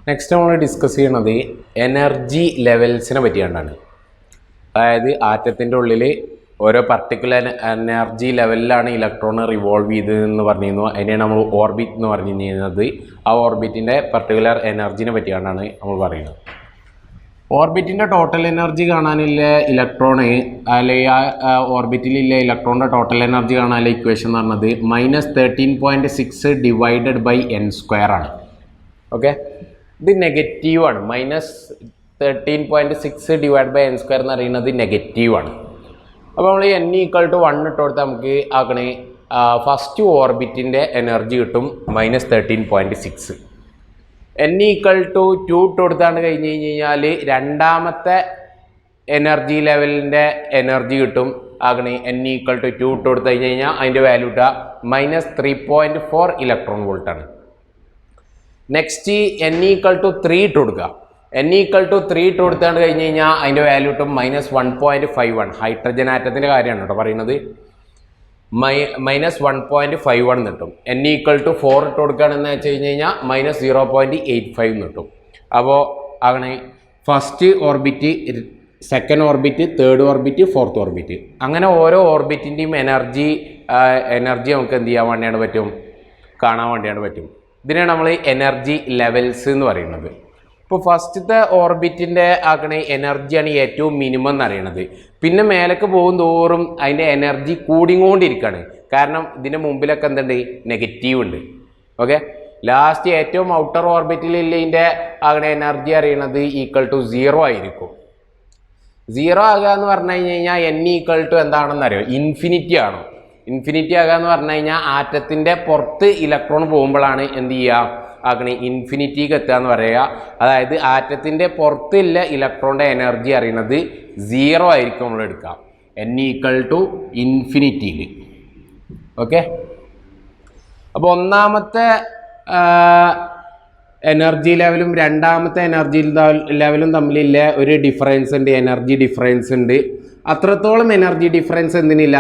Next നമ്മൾ discuss ചെയ്യണത് energy ലെവൽസിനെ പറ്റിയാണ്. അതായത് ആറ്റത്തിൻ്റെ ഉള്ളിൽ ഓരോ പർട്ടിക്കുലർ എനർജി ലെവലിലാണ് ഇലക്ട്രോൺ റിവോൾവ് ചെയ്തതെന്ന് പറഞ്ഞിരുന്നു. അതിനെയാണ് നമ്മൾ ഓർബിറ്റ് എന്ന് പറഞ്ഞു കഴിഞ്ഞത്. ആ ഓർബിറ്റിൻ്റെ പർട്ടിക്കുലർ എനർജിനെ പറ്റിയാണ് നമ്മൾ പറയുന്നത്. ഓർബിറ്റിൻ്റെ ടോട്ടൽ എനർജി കാണാനില്ല ഇലക്ട്രോണ് അല്ലെങ്കിൽ ആ ഓർബിറ്റിലില്ല ഇലക്ട്രോണിൻ്റെ ടോട്ടൽ എനർജി കാണാനുള്ള ഇക്വേഷൻ എന്ന് പറഞ്ഞത് -13.6 ഡിവൈഡഡ് ബൈ n² ആണ്. ഓക്കെ, ഇത് നെഗറ്റീവാണ്. -13.6 ഡിവൈഡ് ബൈ n² എന്ന് പറയുന്നത് നെഗറ്റീവാണ്. അപ്പോൾ നമ്മൾ n = 1 ഇട്ട് കൊടുത്താൽ നമുക്ക് ആക്കണേ ഫസ്റ്റ് ഓർബിറ്റിൻ്റെ എനർജി കിട്ടും -13.6. n = 2 ഇട്ട് കൊടുത്താണ് കഴിഞ്ഞ് കഴിഞ്ഞാൽ രണ്ടാമത്തെ എനർജി ലെവലിൻ്റെ എനർജി കിട്ടും. ആകണേ n = 2 ഇട്ട് കൊടുത്തു കഴിഞ്ഞ് കഴിഞ്ഞാൽ അതിൻ്റെ വാല്യൂ ഇട്ടുക -3.4 ഇലക്ട്രോൺ വോൾട്ടാണ്. നെക്സ്റ്റ് n = 3 ഇട്ട് കൊടുക്കുക. n = 3 ഇട്ട് കൊടുത്താണ് കഴിഞ്ഞ് കഴിഞ്ഞാൽ അതിൻ്റെ വാല്യൂ കിട്ടും -1.51. ഹൈഡ്രജൻ ആറ്റത്തിൻ്റെ കാര്യമാണ് കേട്ടോ പറയുന്നത്. -1.51 കിട്ടും. n = 4 ഇട്ട് കൊടുക്കുകയാണെന്ന് വെച്ച് കഴിഞ്ഞ് കഴിഞ്ഞാൽ -0.85 കിട്ടും. അപ്പോൾ അങ്ങനെ first orbit, second orbit, third orbit, fourth orbit, അങ്ങനെ ഓരോ ഓർബിറ്റിൻ്റെയും എനർജി നമുക്ക് എന്ത് ചെയ്യാൻ വേണ്ടിയാണ് പറ്റും, കാണാൻ വേണ്ടിയാണ് പറ്റും. ഇതിനാണ് നമ്മൾ എനർജി ലെവൽസ് എന്ന് പറയുന്നത്. ഇപ്പോൾ ഫസ്റ്റത്തെ ഓർബിറ്റിൻ്റെ ആക്കണേ എനർജിയാണ് ഏറ്റവും മിനിമം എന്ന് അറിയണത്. പിന്നെ മേലേക്ക് പോകും തോറും അതിൻ്റെ എനർജി കൂടിക്കൊണ്ടിരിക്കുകയാണ്. കാരണം ഇതിൻ്റെ മുമ്പിലൊക്കെ എന്തുണ്ട്, നെഗറ്റീവ് ഉണ്ട്. ഓക്കെ, ലാസ്റ്റ് ഏറ്റവും ഔട്ടർ ഓർബിറ്റിലുള്ള ഇതിൻ്റെ ആകണേ എനർജി അറിയണത് =0 ആയിരിക്കും. 0 ആകുക എന്ന് പറഞ്ഞു കഴിഞ്ഞാൽ n = എന്താണെന്ന് അറിയോ, ഇൻഫിനിറ്റി ആണോ. ഇൻഫിനിറ്റി ആകുക എന്ന് പറഞ്ഞു കഴിഞ്ഞാൽ ആറ്റത്തിൻ്റെ പുറത്ത് ഇലക്ട്രോൺ പോകുമ്പോഴാണ് എന്ത് ചെയ്യുക, ആകണേ ഇൻഫിനിറ്റിക്ക് എത്തുക എന്ന് പറയുക. അതായത് ആറ്റത്തിൻ്റെ പുറത്തില്ല ഇലക്ട്രോണിൻ്റെ എനർജി അറിയണത് 0 ആയിരിക്കും നമ്മൾ എടുക്കുക n = ഇൻഫിനിറ്റിയിൽ. ഓക്കെ, അപ്പോൾ ഒന്നാമത്തെ എനർജി ലെവലും രണ്ടാമത്തെ എനർജി ലെവലും തമ്മിലില്ല ഒരു ഡിഫറൻസ് ഉണ്ട്, എനർജി ഡിഫറൻസ് ഉണ്ട്. അത്രത്തോളം എനർജി ഡിഫറൻസ് എന്തിനില്ല,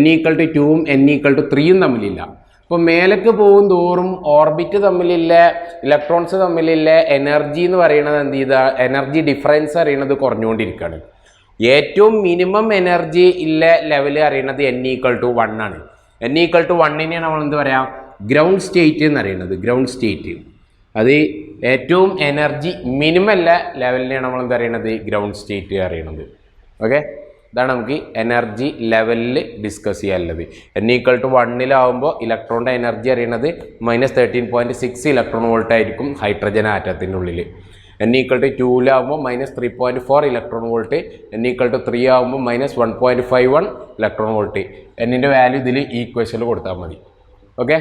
n = 2ഉം n = 3ഉം തമ്മിലില്ല. അപ്പോൾ മേലേക്ക് പോകും തോറും ഓർബിറ്റ് തമ്മിലില്ല ഇലക്ട്രോൺസ് തമ്മിലില്ല എനർജി എന്ന് പറയുന്നത് എന്ത് ചെയ്താൽ എനർജി ഡിഫറൻസ് അറിയണത് കുറഞ്ഞുകൊണ്ടിരിക്കുകയാണ്. ഏറ്റവും മിനിമം എനർജി ഇല്ല ലെവൽ അറിയണത് n = 1 ആണ്. n = 1നെയാണ് നമ്മൾ എന്ത് പറയാം, ഗ്രൗണ്ട് സ്റ്റേറ്റ് എന്ന് അറിയണത്. ഗ്രൗണ്ട് സ്റ്റേറ്റ് അത് ഏറ്റവും എനർജി മിനിമം ലെവലിനെയാണ് നമ്മൾ എന്ത് അറിയണത്, ഗ്രൗണ്ട് സ്റ്റേറ്റ് അറിയണത്. ഓക്കെ, ഇതാണ് നമുക്ക് എനർജി ലെവലിൽ ഡിസ്കസ് ചെയ്യാനുള്ളത്. n = 1 ഇലക്ട്രോണിൻ്റെ എനർജി അറിയണത് -13.6 ഇലക്ട്രോൺ വോൾട്ട് ആയിരിക്കും ഹൈഡ്രജൻ ആറ്റത്തിൻ്റെ ഉള്ളിൽ. n = 2 -3.4 electron volt. n = 3 -1.51 electron volt. എന്നിൻ്റെ വാല്യൂ ഇതിൽ ഈക്വേഷനിൽ കൊടുത്താൽ മതി. ഓക്കെ,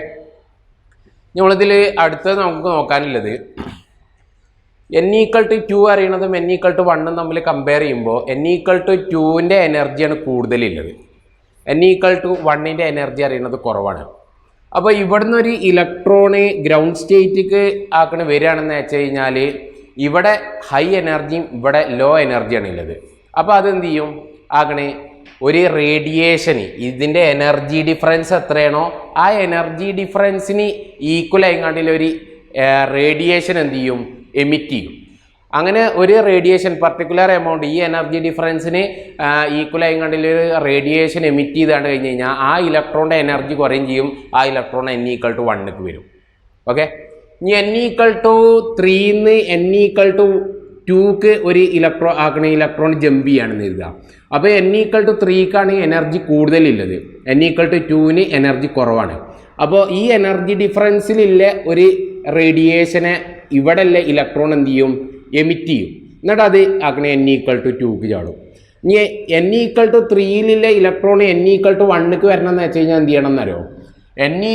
നമ്മളിതിൽ അടുത്തത് നമുക്ക് നോക്കാനുള്ളത് n = 2 അറിയണതും n = 1 തമ്മിൽ കമ്പയർ ചെയ്യുമ്പോൾ n = 2ൻ്റെ എനർജിയാണ് കൂടുതലുള്ളത്. n = 1ൻ്റെ എനർജി അറിയണത് കുറവാണ്. അപ്പോൾ ഇവിടുന്ന് ഒരു ഇലക്ട്രോണ് ഗ്രൗണ്ട് സ്റ്റേറ്റിക്ക് വരികയാണെന്ന് വെച്ച് കഴിഞ്ഞാൽ ഇവിടെ ഹൈ എനർജിയും ഇവിടെ ലോ എനർജിയാണ് ഉള്ളത്. അപ്പോൾ അതെന്ത് ചെയ്യും, ഒരു റേഡിയേഷന് ഇതിൻ്റെ എനർജി ഡിഫറൻസ് എത്രയാണോ ആ എനർജി ഡിഫറൻസിന് ഈക്വൽ ആയിക്കൊണ്ടൊരു റേഡിയേഷൻ എന്ത് ചെയ്യും, എമിറ്റ് ചെയ്യും. അങ്ങനെ ഒരു റേഡിയേഷൻ പർട്ടിക്കുലർ എമൗണ്ട് ഈ എനർജി ഡിഫറൻസിന് ഈക്വൽ ആയിക്കൊണ്ടൊരു റേഡിയേഷൻ എമിറ്റ് ചെയ്താണ്ട് കഴിഞ്ഞ് കഴിഞ്ഞാൽ ആ ഇലക്ട്രോണിൻ്റെ എനർജി കുറയും ചെയ്യും. ആ ഇലക്ട്രോൺ n = 1ക്ക് വരും. ഓക്കെ, ഇനി n = 3ന്ന് n = 2ക്ക് ഒരു ഇലക്ട്രോൺ ജമ്പ് ചെയ്യാണെന്ന് എഴുതുക. അപ്പോൾ n = 3ക്കാണ് എനർജി കൂടുതലുള്ളത്, n = 2ന് എനർജി കുറവാണ്. അപ്പോൾ ഈ എനർജി ഡിഫറൻസിലുള്ള ഒരു റേഡിയേഷനെ ഇവിടെ ഉള്ള ഇലക്ട്രോൺ എന്ത് ചെയ്യും, എമിറ്റ് ചെയ്യും. എന്നിട്ട് അത് n = 2ക്ക് ചാടും. ഇനി n = 3ലുള്ള ഇലക്ട്രോൺ n = 1ക്ക് വരണമെന്ന് വെച്ച് കഴിഞ്ഞാൽ എന്ത് ചെയ്യണം എന്നറിയോ, n =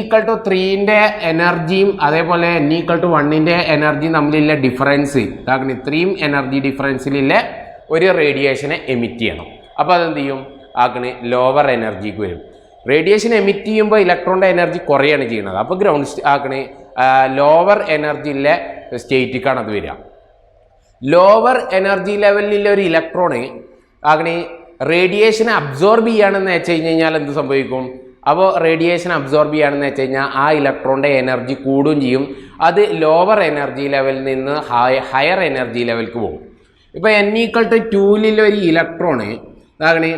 3ൻ്റെ എനർജിയും അതേപോലെ n = 1ൻ്റെ എനർജിയും തമ്മിലുള്ള ഡിഫറൻസ് ഇത്രയും എനർജി ഡിഫറൻസിലുള്ള ഒരു റേഡിയേഷനെ എമിറ്റ് ചെയ്യണം. അപ്പോൾ അതെന്ത് ചെയ്യും, ലോവർ എനർജിക്ക് വരും. റേഡിയേഷൻ എമിറ്റ് ചെയ്യുമ്പോൾ ഇലക്ട്രോണിൻ്റെ എനർജി കുറയാണ് ചെയ്യുന്നത്. അപ്പോൾ ഗ്രൗണ്ട് ലോവർ എനർജിയിലെ സ്റ്റേറ്റിക്കാണ് അത് വരിക. ലോവർ എനർജി ലെവലിലുള്ള ഒരു ഇലക്ട്രോണ് റേഡിയേഷനെ അബ്സോർബ് ചെയ്യുകയാണെന്ന് വെച്ച് കഴിഞ്ഞാൽ എന്ത് സംഭവിക്കും, അപ്പോൾ റേഡിയേഷൻ അബ്സോർബ് ചെയ്യുകയാണെന്ന് വെച്ച് കഴിഞ്ഞാൽ ആ ഇലക്ട്രോണിൻ്റെ എനർജി കൂടുകയും ചെയ്യും. അത് ലോവർ എനർജി ലെവലിൽ നിന്ന് ഹയർ എനർജി ലെവലിലേക്ക് പോകും. ഇപ്പോൾ n=2 ഒരു ഇലക്ട്രോണ് അതാണ്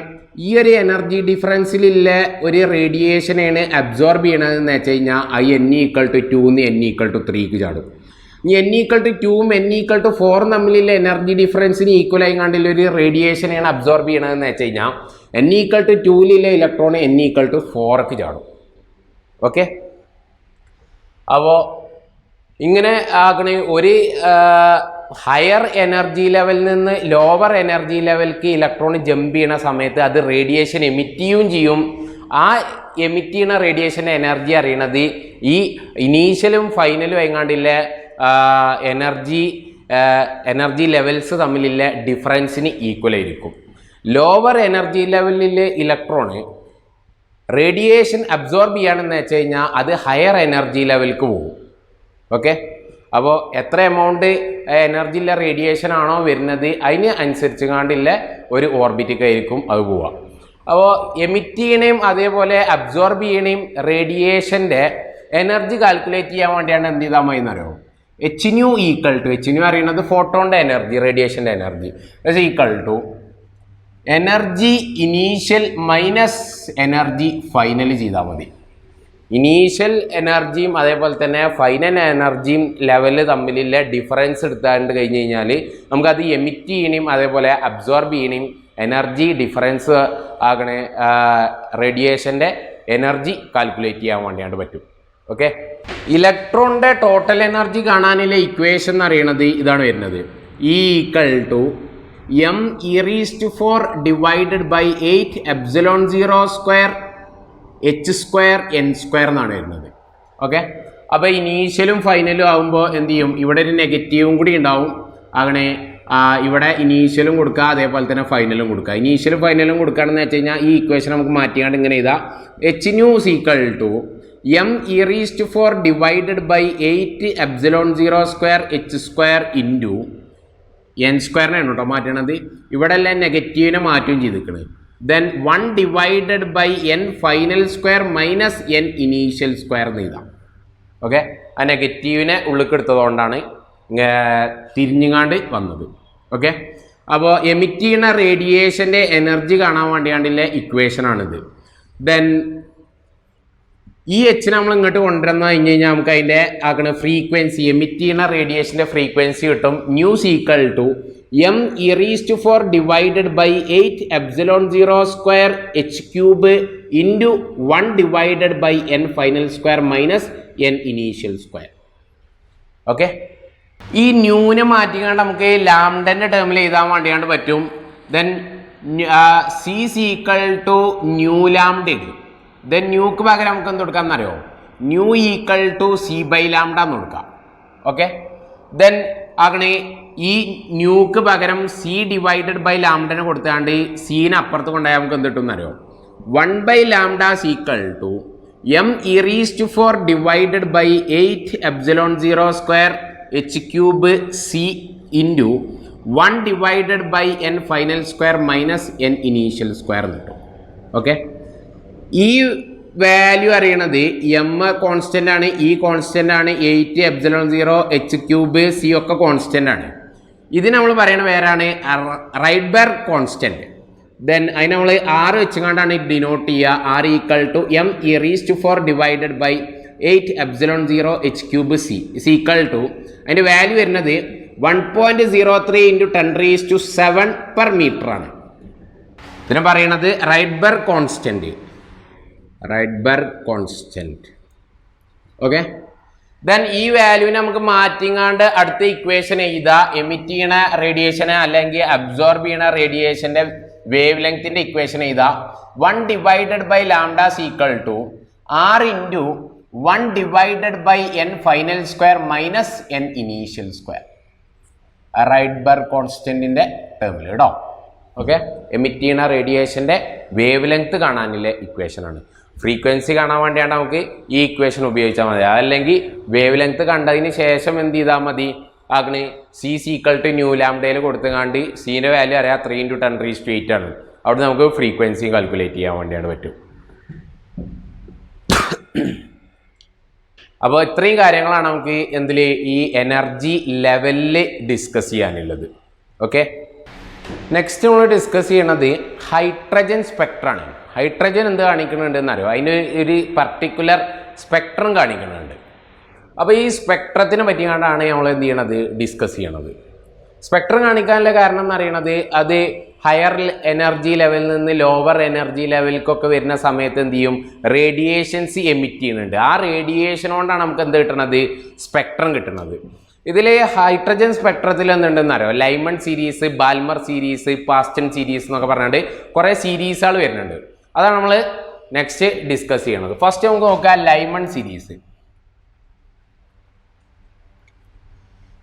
ഈ ഒരു എനർജി ഡിഫറൻസിലുള്ള ഒരു റേഡിയേഷനാണ് അബ്സോർബ് ചെയ്യണതെന്ന് വെച്ച് കഴിഞ്ഞാൽ അത് n=2 n=3 ചാടും. ഇനി n=2 n=4 തമ്മിലുള്ള എനർജി ഡിഫറൻസിന് ഈക്വൽ ആയി കണ്ടുള്ള ഒരു റേഡിയേഷനാണ് അബ്സോർബ് ചെയ്യണതെന്ന് വെച്ച് കഴിഞ്ഞാൽ n=2 ഇലക്ട്രോൺ n=4 ചാടും. ഓക്കെ, അപ്പോൾ ഇങ്ങനെ ആകണ ഒരു ഹയർ എനർജി ലെവലിൽ നിന്ന് ലോവർ എനർജി ലെവലിലേക്ക് ഇലക്ട്രോൺ ജമ്പ് ചെയ്യുന്ന സമയത്ത് അത് റേഡിയേഷൻ എമിറ്റ് ചെയ്യും. ആ എമിറ്റ് ചെയ്യുന്ന റേഡിയേഷൻ്റെ എനർജി അറിയണത് ഈ ഇനീഷ്യലും ഫൈനലും എങ്ങാണ്ടില്ല എനർജി ലെവൽസ് തമ്മിലുള്ള ഡിഫറൻസിന് ഈക്വൽ ആയിരിക്കും. ലോവർ എനർജി ലെവലിലെ ഇലക്ട്രോണ് റേഡിയേഷൻ അബ്സോർബ് ചെയ്യുകയാണെന്ന് വെച്ച് കഴിഞ്ഞാൽ അത് ഹയർ എനർജി ലെവലിലേക്ക് പോകും. ഓക്കെ, അപ്പോൾ എത്ര എമൗണ്ട് എനർജിയുള്ള റേഡിയേഷൻ ആണോ വരുന്നത് അതിന് അനുസരിച്ച് കാണ്ടില്ല ഒരു ഓർബിറ്റിക്കായിരിക്കും അത് പോവുക. അപ്പോൾ എമിറ്റ് ചെയ്യണേയും അതേപോലെ അബ്സോർബ് ചെയ്യണേയും റേഡിയേഷൻ്റെ എനർജി കാൽക്കുലേറ്റ് ചെയ്യാൻ വേണ്ടിയാണ് എന്ത് ചെയ്താൽ മതി എന്നറിയോ, h അറിയുന്നത് ഫോട്ടോണിൻ്റെ എനർജി, റേഡിയേഷൻ്റെ energy equal to energy initial minus energy final ചെയ്താൽ മതി. ഇനീഷ്യൽ എനർജിയും അതേപോലെ തന്നെ ഫൈനൽ എനർജിയും ലെവല് തമ്മിലുള്ള ഡിഫറൻസ് എടുത്താണ്ട് കഴിഞ്ഞ് കഴിഞ്ഞാൽ നമുക്കത് എമിറ്റ് ചെയ്യണേയും അതേപോലെ അബ്സോർബ് ചെയ്യണേയും എനർജി ഡിഫറൻസ് ആകണ റേഡിയേഷൻ്റെ എനർജി കാൽക്കുലേറ്റ് ചെയ്യാൻ വേണ്ടിയാണ്ട് പറ്റും. ഓക്കെ, ഇലക്ട്രോണിൻ്റെ ടോട്ടൽ എനർജി കാണാനുള്ള ഇക്വേഷൻ എന്ന് പറയുന്നത് ഇതാണ് വരുന്നത്, E=m e⁴ divided by 8 ε0² h² n² എന്നാണ് വരുന്നത്. ഓക്കെ, അപ്പോൾ ഇനീഷ്യലും ഫൈനലും ആകുമ്പോൾ എന്ത് ചെയ്യും, ഇവിടെ ഒരു നെഗറ്റീവും കൂടി ഉണ്ടാവും. അങ്ങനെ ഇവിടെ ഇനീഷ്യലും കൊടുക്കുക അതേപോലെ തന്നെ ഫൈനലും കൊടുക്കുക. ഇനീഷ്യലും ഫൈനലും കൊടുക്കുകയാണെന്ന് വെച്ച് കഴിഞ്ഞാൽ ഈ ഇക്വേഷൻ നമുക്ക് മാറ്റിയാണ്ട് ഇങ്ങനെ എഴുതാം, h⁻= m e⁴ divided by 8 ε0² h² into n² കേട്ടോ മാറ്റണത്. ഇവിടെ എല്ലാം നെഗറ്റീവിനെ മാറ്റുകയും ചെയ്തിരിക്കുന്നത്. Then 1 divided by n final square minus n initial square എന്ന് എഴുതാം. ഓക്കെ, ആ നെഗറ്റീവിനെ ഉള്ളിലേക്ക് എടുത്തതുകൊണ്ടാണ് തിരിഞ്ഞുകാണ്ട് വന്നത്. ഓക്കെ, അപ്പോൾ എമിറ്റ് ചെയ്യുന്ന റേഡിയേഷൻ്റെ എനർജി കാണാൻ വേണ്ടിയാണ്ടില്ല ഇക്വേഷനാണിത്. ദെൻ ഈ എച്ച് നമ്മൾ ഇങ്ങോട്ട് കൊണ്ടുവന്നു കഴിഞ്ഞ് കഴിഞ്ഞാൽ നമുക്ക് അതിൻ്റെ ആക്കണ ഫ്രീക്വൻസി എമിറ്റ് ചെയ്യുന്ന റേഡിയേഷൻ്റെ ഫ്രീക്വൻസി കിട്ടും. ν= m e⁴ divided by 8 ε0² h³ into 1 divided by n final square minus n initial square. Okay, ഈ ന്യൂനെ മാറ്റിക്കാണ്ട് നമുക്ക് ലാംഡൻ്റെ ടേമിൽ എഴുതാൻ വേണ്ടിയാണ്ട് പറ്റും. ദെൻ c= ന്യൂ ലാംഡ ഇടും. ദെൻ ന്യൂക്ക് പകരം നമുക്ക് എന്ത് കൊടുക്കാം എന്നറിയോ, ν c/λ എന്ന് കൊടുക്കാം. ഓക്കെ, ദെൻ അങ്ങനെ ഈ ന്യൂക്ക് പകരം c ഡിവൈഡഡ് ബൈ ലാംഡനെ കൊടുത്താണ്ട് സീനെ അപ്പുറത്ത് കൊണ്ടുപോയാൽ നമുക്ക് എന്ത് കിട്ടും എന്നറിയോ, 1/λ m e⁴ divided by 8 ε0² h³ c into 1 divided by n final square minus n initial square എന്ന് കിട്ടും. ഓക്കെ, ഈ വാല്യൂ അറിയണത് എം കോൺസ്റ്റൻ്റ് ആണ്, ഈ കോൺസ്റ്റൻ്റ് ആണ്, 8 ε0 h³ c ഒക്കെ കോൺസ്റ്റൻ്റ് ആണ്. ഇത് നമ്മൾ പറയുന്ന പേരാണ് റൈഡ്ബർഗ് കോൺസ്റ്റൻറ്റ്. ദെൻ അതിന് നമ്മൾ r വെച്ചുകൊണ്ടാണ് ഡിനോട്ട് ചെയ്യുക. r=m e⁴ divided by 8 ε0 h³ c അതിൻ്റെ വാല്യൂ വരുന്നത് 1.03 × 10⁻⁷ ആണ്. ഇതിനെ പറയണത് റൈഡ്ബർഗ് കോൺസ്റ്റൻറ്റ്. ഓക്കെ, ദെൻ ഈ വാല്യൂവിനെ നമുക്ക് മാറ്റിങ്ങാണ്ട് അടുത്ത ഇക്വേഷൻ എഴുതാം. എമിറ്റ് ചെയ്യണ റേഡിയേഷനെ അല്ലെങ്കിൽ അബ്സോർബ് ചെയ്യണ റേഡിയേഷൻ്റെ വേവ് ലെങ്ത്തിൻ്റെ ഇക്വേഷൻ എഴുതാം. 1 divided by λ r into 1 divided by n final square minus n initial square, Rydberg കോൺസ്റ്റൻറ്റിൻ്റെ ടേമിൽ കേട്ടോ. ഓക്കെ, എമിറ്റ് ചെയ്യണ റേഡിയേഷൻ്റെ വേവ് ലെങ്ത്ത് കാണാനുള്ള ഇക്വേഷനാണ്. ഫ്രീക്വൻസി കാണാൻ വേണ്ടിയാണ് നമുക്ക് ഈ ഇക്വേഷൻ ഉപയോഗിച്ചാൽ മതി. അതല്ലെങ്കിൽ വേവ് ലെങ്ത്ത് കണ്ടതിന് ശേഷം എന്ത് ചെയ്താൽ മതി, അങ്ങനെ c= ന്യൂ ലാംഡയിൽ കൊടുത്തുകാണ്ട് സീൻ്റെ വാല്യൂ അറിയാം 3 × 10⁸ ആണ്. അവിടെ നമുക്ക് ഫ്രീക്വൻസി കാൽക്കുലേറ്റ് ചെയ്യാൻ വേണ്ടിയാണ് പറ്റും. അപ്പോൾ ഇത്രയും കാര്യങ്ങളാണ് നമുക്ക് എന്തിൽ ഈ എനർജി ലെവലിൽ ഡിസ്കസ് ചെയ്യാനുള്ളത്. ഓക്കെ, നെക്സ്റ്റ് നമ്മൾ ഡിസ്കസ് ചെയ്യണത് ഹൈഡ്രജൻ സ്പെക്ട്രാണ്. ഹൈഡ്രജൻ എന്ത് കാണിക്കുന്നുണ്ടെന്ന് അറിയോ? അതിന് ഒരു പർട്ടിക്കുലർ സ്പെക്ട്രം കാണിക്കുന്നുണ്ട്. അപ്പോൾ ഈ സ്പെക്ട്രത്തിനെ പറ്റിയാണ് നമ്മൾ എന്ത് ചെയ്യണത്, ഡിസ്കസ് ചെയ്യണത്. സ്പെക്ട്രം കാണിക്കാനുള്ള കാരണം എന്ന് പറയുന്നത് അത് ഹയർ എനർജി ലെവലിൽ നിന്ന് ലോവർ എനർജി ലെവലിലേക്കൊക്കെ വരുന്ന സമയത്ത് എന്ത് ചെയ്യും, റേഡിയേഷൻസ് എമിറ്റ് ചെയ്യുന്നുണ്ട്. ആ റേഡിയേഷൻ കൊണ്ടാണ് നമുക്ക് എന്ത് കിട്ടുന്നത്, സ്പെക്ട്രം കിട്ടുന്നത്. ഇതിൽ ഹൈഡ്രജൻ സ്പെക്ട്രത്തിൽ എന്തുണ്ടെന്ന് അറിയോ? Lyman series, Balmer series, Paschen series എന്നൊക്കെ പറഞ്ഞിട്ട് കുറേ സീരീസുകൾ വരുന്നുണ്ട്. അതാണ് നമ്മൾ നെക്സ്റ്റ് ഡിസ്കസ് ചെയ്യണത്. ഫസ്റ്റ് നമുക്ക് നോക്കാം ലൈമൺ സീരീസ്.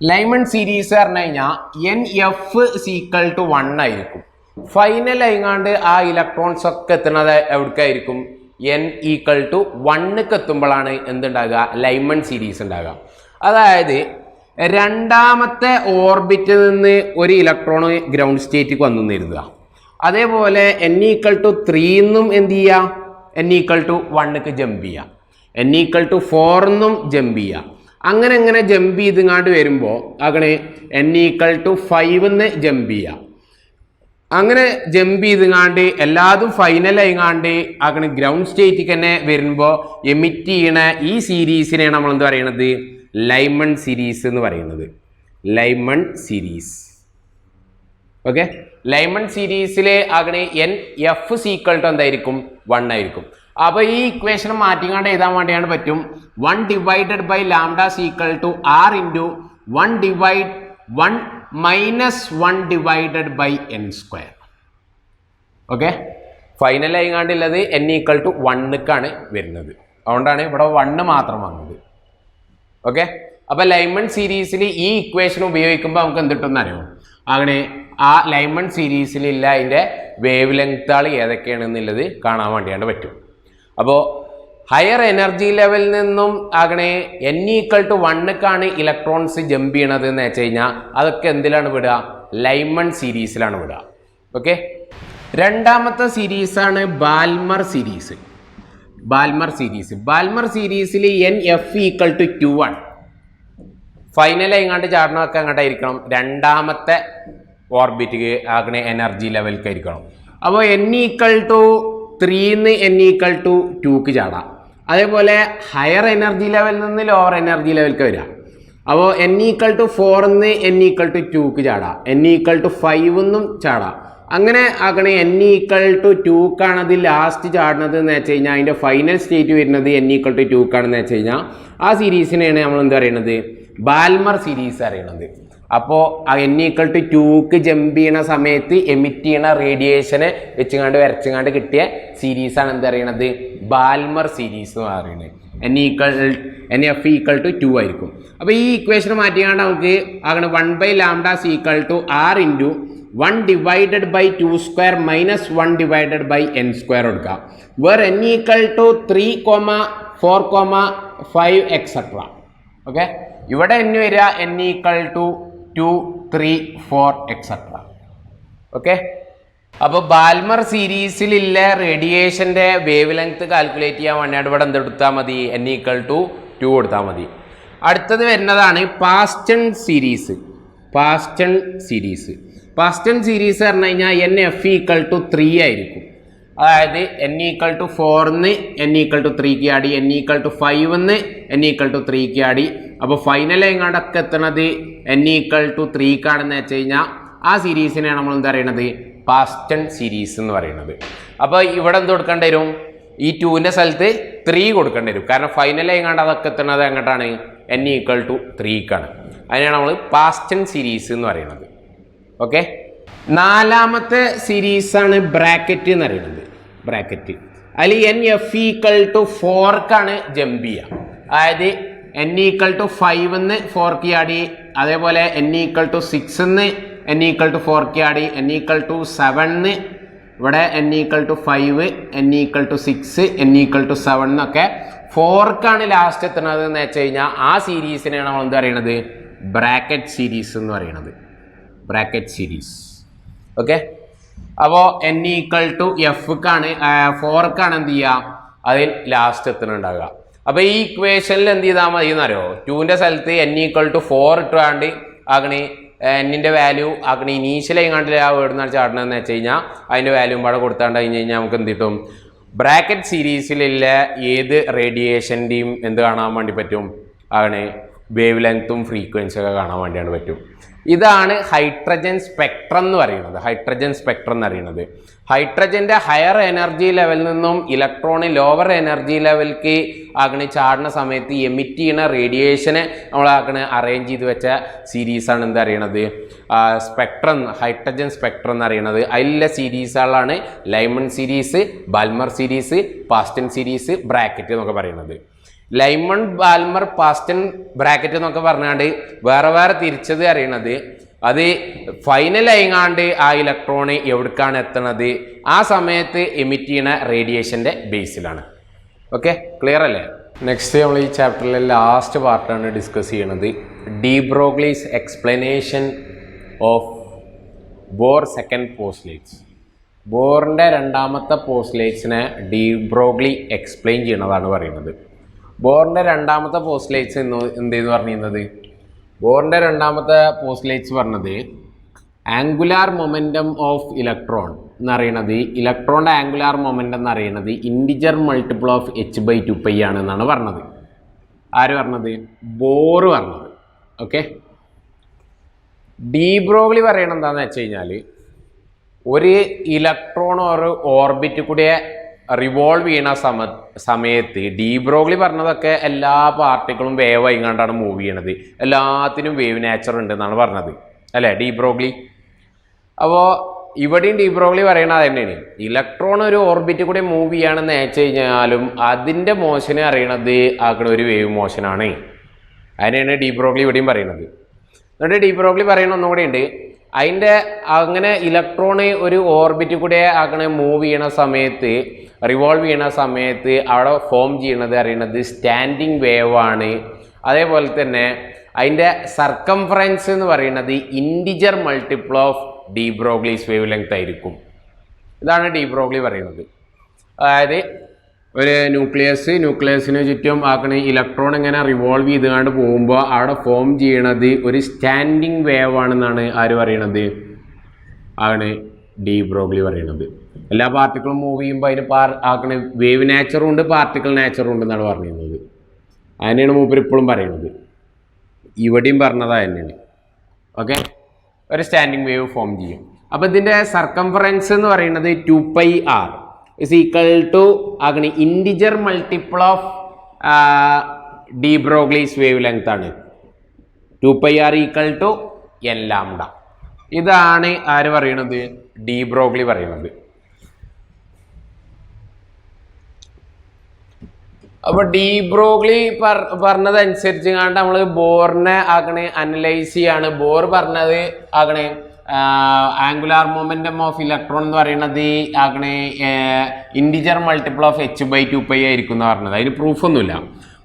ലൈമൺ സീരീസ് പറഞ്ഞു കഴിഞ്ഞാൽ NF = 1 ആയിരിക്കും. ഫൈനൽ ആയിങ്ങാണ്ട് ആ ഇലക്ട്രോൺസ് ഒക്കെ എത്തുന്നത് എവിടേക്കായിരിക്കും, N = 1 എത്തുമ്പോഴാണ് എന്തുണ്ടാകുക, ലൈമൺ സീരീസ് ഉണ്ടാകുക. അതായത് രണ്ടാമത്തെ ഓർബിറ്റിൽ നിന്ന് ഒരു ഇലക്ട്രോൺ ഗ്രൗണ്ട് സ്റ്റേറ്റിലേക്ക് വന്നു കരുതുക. അതേപോലെ N = 3 എന്നും എന്ത് ചെയ്യുക, N = 1 ജമ്പ് ചെയ്യുക, N = 4 എന്നും ജമ്പ് ചെയ്യുക. അങ്ങനെ ജമ്പ് ചെയ്തിങ്ങാണ്ട് വരുമ്പോൾ അങ്ങനെ N = 5 ജമ്പ് ചെയ്യുക. അങ്ങനെ ജമ്പ് ചെയ്തിങ്ങാണ്ട് എല്ലാതും ഫൈനലായിങ്ങാണ്ട് അങ്ങനെ ഗ്രൗണ്ട് സ്റ്റേറ്റിക്ക് തന്നെ വരുമ്പോൾ എമിറ്റ് ചെയ്യണ ഈ സീരീസിനെയാണ് നമ്മൾ എന്താ പറയുന്നത്, ലൈമൺ സീരീസ് എന്ന് പറയുന്നത്. Lyman series. ഓക്കെ, ലൈമൺ സീരീസിൽ അങ്ങനെ NF = എന്തായിരിക്കും, 1 ആയിരിക്കും. അപ്പോൾ ഈ ഇക്വേഷൻ മാറ്റിങ്ങാണ്ട് എഴുതാൻ വേണ്ടിയാണ് പറ്റും 1 / λ = R × 1 - 1 - n². ഓക്കെ, ഫൈനൽ ആയിങ്ങാണ്ടുള്ളത് N = 1 വരുന്നത്. അതുകൊണ്ടാണ് ഇവിടെ 1 മാത്രം വന്നത്. ഓക്കെ, അപ്പോൾ ലൈമൺ സീരീസിൽ ഈ ഇക്വേഷൻ ഉപയോഗിക്കുമ്പോൾ നമുക്ക് എന്തിട്ടെന്ന് അറിയാം, അങ്ങനെ ആ ലൈമൺ സീരീസിലുള്ള അതിൻ്റെ വേവ് ലെങ്ത്തുകൾ ഏതൊക്കെയാണെന്നുള്ളത് കാണാൻ വേണ്ടിയാണ് പറ്റും. അപ്പോൾ ഹയർ എനർജി ലെവലിൽ നിന്നും അങ്ങനെ N = 1 ഇലക്ട്രോൺസ് ജമ്പ് ചെയ്യണത് എന്ന് വെച്ച് കഴിഞ്ഞാൽ അതൊക്കെ എന്തിലാണ് വിടുക, ലൈമൺ സീരീസിലാണ് വിടുക. ഓക്കെ, രണ്ടാമത്തെ സീരീസാണ് ബാൽമർ സീരീസ്. ബാൽമർ സീരീസിൽ NF = 2 ആണ്. ഫൈനലായി ഇങ്ങോട്ട് ചാടണമൊക്കെ അങ്ങോട്ടായിരിക്കണം, രണ്ടാമത്തെ ഓർബിറ്റിക്ക് അങ്ങനെ എനർജി ലെവലിലേക്കായിരിക്കണം. അപ്പോൾ N = 3 N = 2 ചാടാം. അതേപോലെ ഹയർ എനർജി ലെവലിൽ നിന്ന് ലോവർ എനർജി ലെവലിലേക്ക് വരിക. അപ്പോൾ N = 4 N = 2 ചാടാം, N = 5 എന്നും ചാടാം. അങ്ങനെ അങ്ങനെ N = 2 അത് ലാസ്റ്റ് ചാടുന്നത് എന്ന് വെച്ച് കഴിഞ്ഞാൽ അതിൻ്റെ ഫൈനൽ സ്റ്റേറ്റ് വരുന്നത് N = 2 വെച്ച് കഴിഞ്ഞാൽ ആ സീരീസിനെയാണ് നമ്മൾ എന്താ പറയുന്നത്, ബാൽമർ സീരീസ് അറിയണത്. അപ്പോൾ ആ N = 2 ജമ്പ് ചെയ്യണ സമയത്ത് എമിറ്റ് ചെയ്യണ റേഡിയേഷനെ വെച്ചുകൊണ്ട് വരച്ചുകൊണ്ട് കിട്ടിയ സീരീസാണ് എന്താ പറയുന്നത്, ബാൽമർ സീരീസ് എന്ന് പറയുന്നത്. NF = 2 ആയിരിക്കും. അപ്പോൾ ഈ ഇക്വേഷൻ മാറ്റിയാണ്ട് നമുക്ക് അങ്ങനെ 1 / λ = R × 1 / 2² - 1 / n² എടുക്കാം. Where N = 3, 4, 5 etc. ഓക്കെ, ഇവിടെ N വരിക N = 2, 3, 4 etc. ഓക്കെ, അപ്പോൾ ബാൽമർ സീരീസിലുള്ള റേഡിയേഷൻ്റെ വേവ് ലെങ്ത് കാൽക്കുലേറ്റ് ചെയ്യാൻ വേണ്ടിയാണ് ഇവിടെ എന്തെടുത്താൽ മതി, N = 2 കൊടുത്താൽ മതി. അടുത്തത് വരുന്നതാണ് പാസ്റ്റൺ സീരീസ്. പാസ്റ്റൺ സീരീസ് പറഞ്ഞു കഴിഞ്ഞാൽ NF = 3 ആയിരിക്കും. അതായത് N = 4 N = 3 ആടി, N = 5 N = 3 ആടി. അപ്പോൾ ഫൈനൽ എങ്ങാണ്ടൊക്കെ എത്തണത് N = 3 വെച്ച് കഴിഞ്ഞാൽ ആ സീരീസിനെയാണ് നമ്മൾ എന്താ പറയുന്നത്, പാസ്റ്റൺ സീരീസ് എന്ന് പറയുന്നത്. അപ്പോൾ ഇവിടെ എന്ത് കൊടുക്കേണ്ടി വരും, ഈ 2ൻ്റെ സ്ഥലത്ത് 3 കൊടുക്കേണ്ടി വരും. കാരണം ഫൈനൽ എങ്ങാണ്ട് അതൊക്കെ എത്തുന്നത് എങ്ങോട്ടാണ്, N = 3 അതിനാണ് നമ്മൾ പാസ്റ്റൺ സീരീസ് എന്ന് പറയുന്നത്. ഓക്കെ, നാലാമത്തെ സീരീസാണ് ബ്രാക്കറ്റ് എന്ന് പറയുന്നത്. ബ്രാക്കറ്റ് അതിൽ NF = 4 ജമ്പ് ചെയ്യുക. അതായത് N = 5 4 ആടി, അതേപോലെ N = 6 N = 4 ആടി, N = 7 ഇവിടെ N = 5 N = 6 N = 7 എന്നൊക്കെ 4 ലാസ്റ്റ് എത്തുന്നത് എന്ന് വെച്ച് കഴിഞ്ഞാൽ ആ സീരീസിനെയാണ് നമ്മൾ എന്താ പറയുന്നത്, ബ്രാക്കറ്റ് സീരീസ് എന്ന് പറയുന്നത്. Bracket series. ഓക്കെ, അപ്പോൾ N = F 4 എന്ത് ചെയ്യുക, അതിൽ ലാസ്റ്റ് എത്തുന്നുണ്ടാവുക. അപ്പോൾ ഈ ഇക്വേഷനിൽ എന്ത് ചെയ്താൽ മതി എന്നറിയോ, 2ന്റെ സ്ഥലത്ത് n=4 ഇട്ടാണ്ട് ആകണി എന്നിൻ്റെ വാല്യൂ ആകണി ഇനീഷ്യൽ എങ്ങാണ്ടിൽ ആ വേർഡെന്നാണ് ചാടണമെന്ന് വെച്ച് കഴിഞ്ഞാൽ അതിൻ്റെ വാല്യൂ പാടെ കൊടുത്താണ്ട് കഴിഞ്ഞ് കഴിഞ്ഞാൽ നമുക്ക് എന്ത് കിട്ടും, ബ്രാക്കറ്റ് സീരീസിലുള്ള ഏത് റേഡിയേഷൻ്റെയും എന്ത് കാണാൻ വേണ്ടി പറ്റും, ആകണി വേവ് ലെങ്ത്തും ഫ്രീക്വൻസി ഒക്കെ കാണാൻ വേണ്ടിയാണ് പറ്റും. ഇതാണ് ഹൈഡ്രജൻ സ്പെക്ട്രം എന്ന് പറയുന്നത്. ഹൈഡ്രജൻ സ്പെക്ട്രം എന്ന് പറയുന്നത് ഹൈഡ്രജൻ്റെ ഹയർ എനർജി ലെവലിൽ നിന്നും ഇലക്ട്രോണ് ലോവർ എനർജി ലെവലിലേക്ക് ആകണി ചാടുന്ന സമയത്ത് എമിറ്റ് ചെയ്യുന്ന റേഡിയേഷനെ നമ്മളാകണ അറേഞ്ച് ചെയ്ത് വെച്ച സീരീസാണ് എന്താ അറിയണത്, സ്പെക്ട്രം, ഹൈഡ്രജൻ സ്പെക്ട്രം എന്ന് പറയുന്നത്. അതിലുള്ള സീരീസുകളാണ് Lyman series, Balmer series, Paschen series, Brackett എന്നൊക്കെ പറയുന്നത്. ലൈമൺ, ബാൽമർ, പാസ്റ്റൺ, ബ്രാക്കറ്റ് എന്നൊക്കെ പറഞ്ഞാണ്ട് വേറെ വേറെ തിരിച്ചത് അറിയണത് അത് ഫൈനൽ ആയിങ്ങാണ്ട് ആ ഇലക്ട്രോണ് എവിടേക്കാണ് എത്തണത് ആ സമയത്ത് എമിറ്റ് ചെയ്യണ റേഡിയേഷൻ്റെ ബേസിലാണ്. ഓക്കെ, ക്ലിയർ അല്ലേ? നെക്സ്റ്റ് നമ്മൾ ഈ ചാപ്റ്ററിലെ ലാസ്റ്റ് പാർട്ടാണ് ഡിസ്കസ് ചെയ്യണത്, de Broglie's explanation of Bohr second postulates. ബോറിൻ്റെ രണ്ടാമത്തെ പോസ്റ്റ്ലേറ്റ്സിനെ ഡി ബ്രോഗ്ലി എക്സ്പ്ലെയിൻ ചെയ്യണതാണ് പറയുന്നത്. ബോറിൻ്റെ രണ്ടാമത്തെ പോസ്റ്റ്ലേറ്റ്സ് എന്തെന്ന് പറഞ്ഞിരുന്നത്, ബോറിൻ്റെ രണ്ടാമത്തെ പോസ്റ്റ്ലേറ്റ്സ് പറഞ്ഞത് ആംഗുലാർ മൊമെൻറ്റം ഓഫ് ഇലക്ട്രോൺ എന്നറിയണത്, ഇലക്ട്രോണിൻ്റെ ആംഗുലാർ മൊമെൻറ്റം എന്ന് അറിയണത് ഇൻറ്റിജർ മൾട്ടിപ്പിൾ ഓഫ് h/2π ആണെന്നാണ് പറഞ്ഞത്. ആര് പറഞ്ഞത്? ബോർ പറഞ്ഞത്. ഓക്കെ, ഡി ബ്രോഗ്ലി പറയണത് എന്താണെന്ന് വെച്ച് കഴിഞ്ഞാൽ ഒരു ഇലക്ട്രോൺ ഒരു ഓർബിറ്റ് കൂടെ റിവോൾവ് ചെയ്യണ സമയത്ത് ഡി ബ്രോഗ്ലി പറഞ്ഞതൊക്കെ എല്ലാ പാർട്ടിക്കിളും വേവ് ആയിങ്ങാണ്ടാണ് മൂവ് ചെയ്യണത്, എല്ലാത്തിനും വേവ് നേച്ചർ ഉണ്ട് എന്നാണ് പറഞ്ഞത് അല്ലേ ഡി ബ്രോഗ്ലി. അപ്പോൾ ഇവിടെയും ഡി ബ്രോഗ്ലി പറയണത് തന്നെയാണ്, ഇലക്ട്രോൺ ഒരു ഓർബിറ്റ് കൂടെ മൂവ് ചെയ്യുകയാണെന്ന് വെച്ച് കഴിഞ്ഞാലും അതിൻ്റെ മോഷനെ അറിയണത് ആക്കണ ഒരു വേവ് മോഷനാണ്. അതിനെയാണ് ഡി ബ്രോഗ്ലി ഇവിടെയും പറയുന്നത്. എന്നിട്ട് ഡി ബ്രോഗ്ലി പറയുന്ന ഒന്നുകൂടി ഉണ്ട്, അതിൻ്റെ അങ്ങനെ ഇലക്ട്രോണ് ഒരു ഓർബിറ്റ് കൂടെ ആക്കണ മൂവ് ചെയ്യണ സമയത്ത്, റിവോൾവ് ചെയ്യണ സമയത്ത് അവിടെ ഫോം ചെയ്യണത് അറിയണത് സ്റ്റാൻഡിങ് വേവ് ആണ്. അതേപോലെ തന്നെ അതിൻ്റെ സർക്കംഫറൻസ് എന്ന് പറയുന്നത് integer multiple of de Broglie's wave length ആയിരിക്കും. ഇതാണ് ഡി ബ്രോഗ്ലി പറയുന്നത്. അതായത് ഒരു ന്യൂക്ലിയസിന് ചുറ്റും ആക്കണ ഇലക്ട്രോൺ ഇങ്ങനെ റിവോൾവ് ചെയ്തുകൊണ്ട് പോകുമ്പോൾ അവിടെ ഫോം ചെയ്യണത് ഒരു സ്റ്റാൻഡിങ് വേവ് ആണെന്നാണ് ആര് പറയണത്, ആണ് ഡി ബ്രോഗ്ലി പറയണത്. എല്ലാ പാർട്ടിക്കിളും മൂവ് ചെയ്യുമ്പോൾ അതിന് ആക്കണ വേവ് നേച്ചറും ഉണ്ട്, പാർട്ടിക്കിൾ നേച്ചറും ഉണ്ട് എന്നാണ് പറഞ്ഞിരുന്നത്. അതിനെയാണ് മൂപ്പർ ഇപ്പോഴും പറയുന്നത്, ഇവിടെയും പറഞ്ഞത് തന്നെയാണ്. ഓക്കെ, ഒരു സ്റ്റാൻഡിങ് വേവ് ഫോം ചെയ്യും. അപ്പോൾ ഇതിൻ്റെ സർക്കംഫറൻസ് എന്ന് പറയുന്നത് 2πr is equal to ആകണി integer multiple of de Broglie's wavelength ആണ്. 2πr equal to n lambda. ഇതാണ് ആര് പറയണത്, ഡി ബ്രോഗ്ലി പറയണത്. അപ്പോൾ ഡി ബ്രോഗ്ലി പറഞ്ഞതനുസരിച്ച് കണ്ട് നമ്മൾ ബോറിനെ ആകണേ അനലൈസ് ചെയ്യാണ്. ബോർ പറഞ്ഞത് ആകണേ ആംഗുലാർ മൊമെൻറ്റം ഓഫ് ഇലക്ട്രോൺ എന്ന് പറയുന്നത് ആകണേ ഇൻറ്റിജർ മൾട്ടിപ്പിൾ ഓഫ് h/2π ആയിരിക്കും എന്ന് പറഞ്ഞത്. അതിന് പ്രൂഫൊന്നുമില്ല.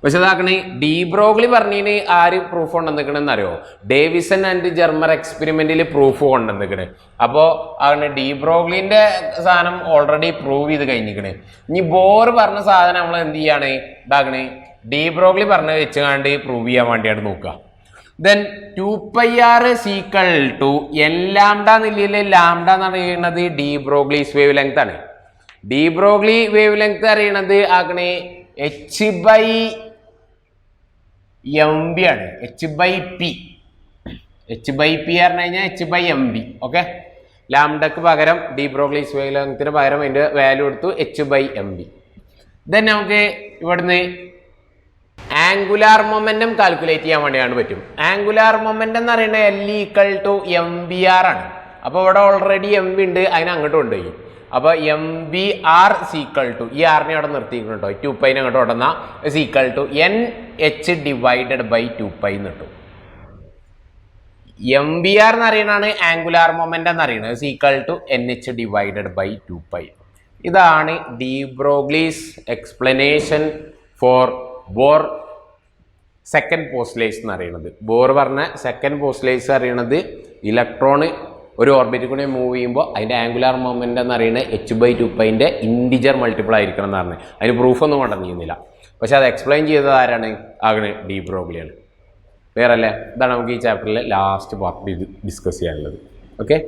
പക്ഷെ അതാക്കണേ ഡി ബ്രോഗ്ലി പറഞ്ഞതിന് ആര് പ്രൂഫ് കൊണ്ടുവന്നിക്കണെന്ന് അറിയോ, ഡേവിസൺ ആൻഡ് ജർമർ എക്സ്പെരിമെന്റിൽ പ്രൂഫ് കൊണ്ടുവന്നിക്കണേ. അപ്പോൾ അങ്ങനെ ഡി ബ്രോഗ്ലിന്റെ സാധനം ഓൾറെഡി പ്രൂവ് ചെയ്ത് കഴിഞ്ഞിക്കണേ. ഇനി ബോർ പറഞ്ഞ സാധനം നമ്മൾ എന്ത് ചെയ്യാണ്, ഇതാക്കണേ ഡി ബ്രോഗ്ലി പറഞ്ഞത് വെച്ചുകൊണ്ട് പ്രൂവ് ചെയ്യാൻ വേണ്ടിയാണ് നോക്കുക. ദെൻ 2πr = n ലാംഡ എന്നില്ല, ലാംഡ എന്ന് പറയുന്നത് ഡി ബ്രോഗ്ലീസ് വേവ് ലെങ്ത് ആണ്. ഡി ബ്രോഗ്ലി വേവ് ലെങ്ത് അറിയണത് ആക്കണേ h/mv ആണ്, h/p. h/p പറഞ്ഞു കഴിഞ്ഞാൽ h/mv. ഓക്കെ, ലാംഡക്ക് പകരം ഡി ബ്രോഗ്ലീസ് വേവ് ലെങ്ത്തിന് പകരം അതിൻ്റെ വാല്യൂ എടുത്തു h/mv. ദെൻ നമുക്ക് ഇവിടുന്ന് ആംഗുലാർ മൊമെന്റം കാൽക്കുലേറ്റ് ചെയ്യാൻ വേണ്ടിയാണ് പറ്റും. ആംഗുലാർ മൊമെന്റം എന്ന് പറയുന്നത് L = mvr ആണ്. അപ്പോൾ ഇവിടെ ഓൾറെഡി mv ഉണ്ട്, അതിനെ അങ്ങോട്ട് കൊണ്ടുപോയി. അപ്പോൾ mvr = ഈ ആറിനെ അവിടെ നിർത്തിയിട്ടുണ്ടോ, 2π അങ്ങോട്ട് ഉടന്ന = nh/2π എന്ന് കിട്ടും. mvr എന്ന് പറയുന്നതാണ് ആംഗുലാർ മൊമെന്റം എന്ന് പറയുന്നത് =nh/2π. ഇതാണ് de Broglie's explanation for Bohr second postulates എന്ന് പറയുന്നത്. ബോർ പറഞ്ഞ സെക്കൻഡ് പോസ്റ്റ്ലേറ്റ്സ് അറിയണത് ഇലക്ട്രോണ് ഒരു ഓർബിറ്റിൽ കൂടി മൂവ് ചെയ്യുമ്പോൾ അതിൻ്റെ ആംഗുലാർ മൊമെൻ്റ് എന്ന് പറയുന്നത് h/2π ഇൻറ്റിജർ മൾട്ടിപ്പിൾ ആയിരിക്കണം എന്ന് പറഞ്ഞത്. അതിന് പ്രൂഫൊന്നും കൊണ്ടുവന്നിരുന്നില്ല. പക്ഷെ അത് എക്സ്പ്ലെയിൻ ചെയ്തത് ആരാണ്? ആകണ ഡി ബ്രോഗ്ലിയാണ്. വേറെ അല്ലേ? ഇതാണ് നമുക്ക് ഈ ചാപ്റ്ററിലെ ലാസ്റ്റ് പാർട്ട് ഡിസ്കസ് ചെയ്യാനുള്ളത്. ഓക്കെ.